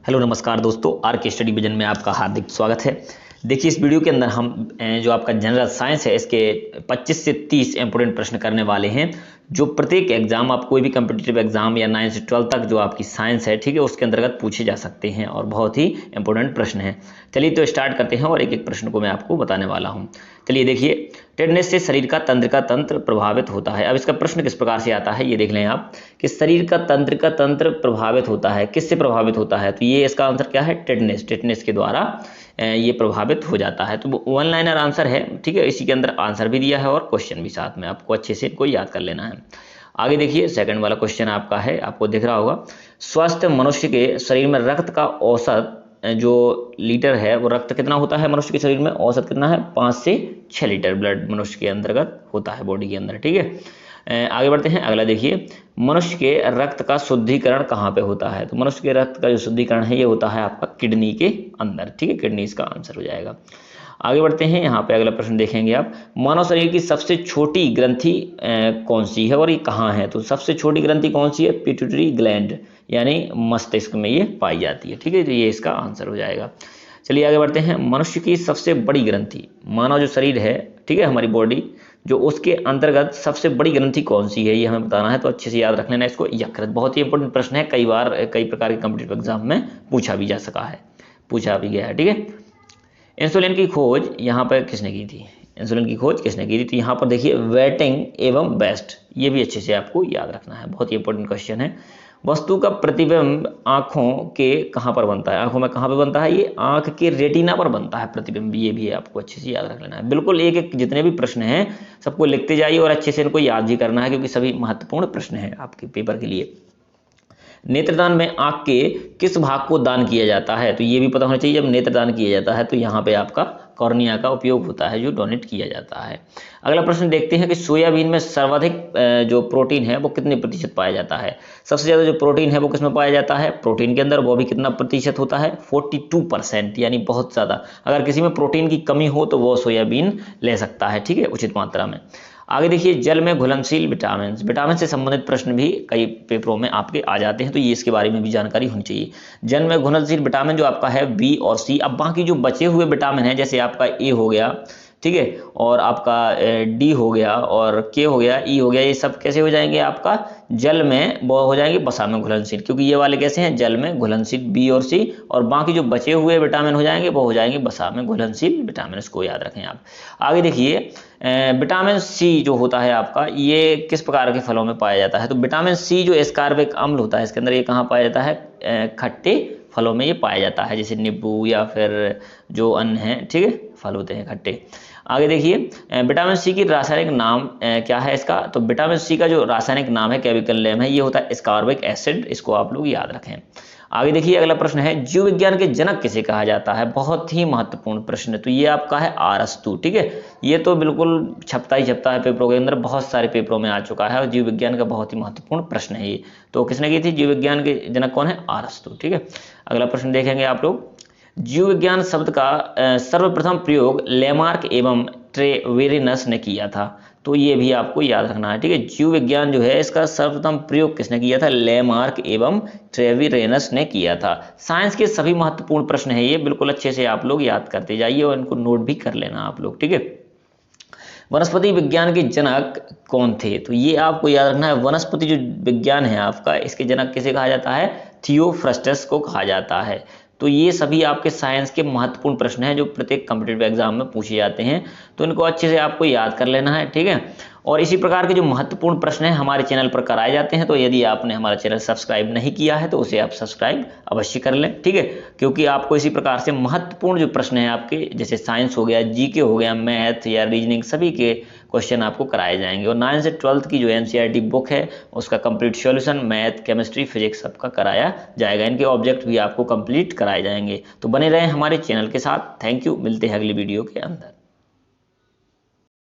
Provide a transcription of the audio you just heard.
Hello नमस्कार दोस्तों, are के स्टडी विजन में आपका हार्दिक स्वागत है। देखिए इस वीडियो के अंदर हम जो आपका जनरल साइंस है इसके 25 से 30 इंपोर्टेंट प्रश्न करने वाले हैं, जो प्रत्येक एग्जाम आप कोई भी कम्पिटिटिव एग्जाम या 9 से 12 तक जो आपकी साइंस है, ठीक है, उसके अंतर्गत पूछे जा सकते हैं और बहुत ही इंपॉर्टेंट प्रश्न हैं। चलिए तो स्टार्ट करते हैं और एक एक प्रश्न को मैं आपको बताने वाला हूँ। चलिए देखिए, टेटनेस से शरीर का तंत्र प्रभावित होता है। अब इसका प्रश्न किस प्रकार से आता है ये देख लें आप, कि शरीर का तंत्र प्रभावित होता है, किससे प्रभावित होता है? तो ये इसका आंसर क्या है? टेटनेस के द्वारा ये प्रभावित हो जाता है। तो वो वन लाइनर आंसर है, ठीक है। इसी के अंदर आंसर भी दिया है और क्वेश्चन भी साथ में, आपको अच्छे से इनको याद कर लेना है। आगे देखिए, सेकंड वाला क्वेश्चन आपका है, आपको दिख रहा होगा, स्वस्थ मनुष्य के शरीर में रक्त का औसत जो लीटर है, वो रक्त कितना होता है मनुष्य के शरीर में? औसत कितना है? 5 से 6 लीटर ब्लड मनुष्य के अंतर्गत होता है, बॉडी के अंदर, ठीक है। आगे बढ़ते हैं। अगला देखिए, मनुष्य के रक्त का शुद्धिकरण कहाँ पे होता है? तो मनुष्य के रक्त का जो शुद्धिकरण है ये होता है आपका किडनी के अंदर, ठीक है। किडनी इसका आंसर हो जाएगा। आगे बढ़ते हैं, यहाँ पे अगला प्रश्न देखेंगे आप, मानव शरीर की सबसे छोटी ग्रंथि कौन सी है और ये कहाँ है? तो सबसे छोटी ग्रंथि कौन सी है? पिट्यूटरी ग्लैंड, यानी मस्तिष्क में ये पाई जाती है, ठीक है। तो ये इसका आंसर हो जाएगा। चलिए आगे बढ़ते हैं। मनुष्य की सबसे बड़ी ग्रंथि, मानव जो शरीर है, ठीक है, हमारी बॉडी, जो उसके अंतर्गत सबसे बड़ी ग्रंथि कौन सी है ये हमें बताना है। तो अच्छे से याद रख लेना इसको। यकृत बहुत ही इंपॉर्टेंट प्रश्न है, कई बार कई प्रकार के कॉम्पिटिटिव एग्जाम में पूछा भी जा सका है, पूछा भी गया है, ठीक है। इंसुलिन की खोज यहाँ पर किसने की थी? इंसुलिन की खोज किसने की थी? तो यहाँ पर देखिए, वेटिंग एवं बेस्ट, ये भी अच्छे से आपको याद रखना है, बहुत ही इंपॉर्टेंट क्वेश्चन है। वस्तु का प्रतिबिंब आंखों के कहाँ पर बनता है? आंखों में कहाँ पर बनता है? ये आंख के रेटिना पर बनता है प्रतिबिंब, ये भी आपको अच्छे से याद रख लेना है। बिल्कुल एक एक जितने भी प्रश्न हैं सबको लिखते जाइए और अच्छे से इनको याद भी करना है, क्योंकि सभी महत्वपूर्ण प्रश्न हैं आपके पेपर के लिए। नेत्रदान में आंख के किस भाग को दान किया जाता है? तो ये भी पता होना चाहिए, जब नेत्रदान किया जाता है तो यहाँ पे आपका कॉर्निया का उपयोग होता है, जो डोनेट किया जाता है। अगला प्रश्न देखते हैं कि सोयाबीन में सर्वाधिक जो प्रोटीन है वो कितने प्रतिशत पाया जाता है? सबसे ज़्यादा जो प्रोटीन है वो किसमें पाया जाता है? प्रोटीन के अंदर। वो भी कितना प्रतिशत होता है? 42%, यानी बहुत ज़्यादा। अगर किसी में प्रोटीन की कमी हो तो वो सोयाबीन ले सकता है, ठीक है, उचित मात्रा में। आगे देखिए, जल में घुलनशील विटामिन से संबंधित प्रश्न भी कई पेपरों में आपके आ जाते हैं, तो ये इसके बारे में भी जानकारी होनी चाहिए। जल में घुलनशील विटामिन जो आपका है बी और सी। अब बाकी जो बचे हुए विटामिन है, जैसे आपका ए हो गया, ठीक है, और आपका डी हो गया और के हो गया, ई हो गया, ये सब कैसे हो जाएंगे? आपका जल में वो हो जाएंगे बसा में घुलनशील, क्योंकि ये वाले कैसे हैं? जल में घुलनशील, बी और सी। और बाकी जो बचे हुए विटामिन हो जाएंगे वो हो जाएंगे बसा में घुलनशील विटामिन, इसको याद रखें आप। आगे देखिए, विटामिन सी जो होता है आपका, ये किस प्रकार के फलों में पाया जाता है? तो विटामिन सी जो एस्कार्बिक अम्ल होता है इसके अंदर, ये कहाँ पाया जाता है? खट्टे फलों में ये पाया जाता है, जैसे नींबू या फिर जो अन्य हैं, ठीक है, फल होते हैं खट्टे। आगे देखिए, विटामिन सी की रासायनिक नाम क्या है इसका? तो विटामिन सी का जो रासायनिक नाम है, केमिकल नेम है, ये होता है एस्कार्बिक एसिड, इसको आप लोग याद रखें। आगे देखिए, अगला प्रश्न है, जीव विज्ञान के जनक किसे कहा जाता है? बहुत ही महत्वपूर्ण प्रश्न है। तो ये आपका है अरस्तू, ठीक है। ये तो बिल्कुल छपता ही छपता है पेपरों के अंदर, बहुत सारे पेपरों में आ चुका है और जीव विज्ञान का बहुत ही महत्वपूर्ण प्रश्न है ये। तो किसने की थी? जीव विज्ञान के जनक कौन है? अरस्तू, ठीक है। अगला प्रश्न देखेंगे आप लोग, जीव विज्ञान शब्द का सर्वप्रथम प्रयोग लेमार्क एवं ट्रेवेरिनस ने किया था। तो ये भी आपको याद रखना है, ठीक है। जीव विज्ञान जो है इसका सर्वप्रथम प्रयोग किसने किया था? लेमार्क एवं ट्रेवेरिनस ने किया था। साइंस के सभी महत्वपूर्ण प्रश्न है ये, बिल्कुल अच्छे से आप लोग याद करते जाइए और इनको नोट भी कर लेना आप लोग, ठीक है। वनस्पति विज्ञान के जनक कौन थे? तो ये आपको याद रखना है, वनस्पति जो विज्ञान है आपका, इसके जनक किसे कहा जाता है? थियोफ्रस्टस को कहा जाता है। तो ये सभी आपके साइंस के महत्वपूर्ण प्रश्न हैं जो प्रत्येक कॉम्पिटिटिव एग्जाम में पूछे जाते हैं, तो इनको अच्छे से आपको याद कर लेना है, ठीक है। और इसी प्रकार के जो महत्वपूर्ण प्रश्न हैं हमारे चैनल पर कराए जाते हैं, तो यदि आपने हमारा चैनल सब्सक्राइब नहीं किया है तो उसे आप सब्सक्राइब अवश्य कर लें, ठीक है। क्योंकि आपको इसी प्रकार से महत्वपूर्ण जो प्रश्न हैं आपके, जैसे साइंस हो गया, जीके हो गया, मैथ या रीजनिंग, सभी के क्वेश्चन आपको कराए जाएंगे। और 9 से 12 की जो एनसीईआरटी बुक है उसका complete solution, math, chemistry, physics सबका कराया जाएगा। इनके ऑब्जेक्ट भी आपको कंप्लीट कराए जाएंगे। तो बने रहें हमारे चैनल के साथ। थैंक यू, मिलते हैं अगली वीडियो के अंदर।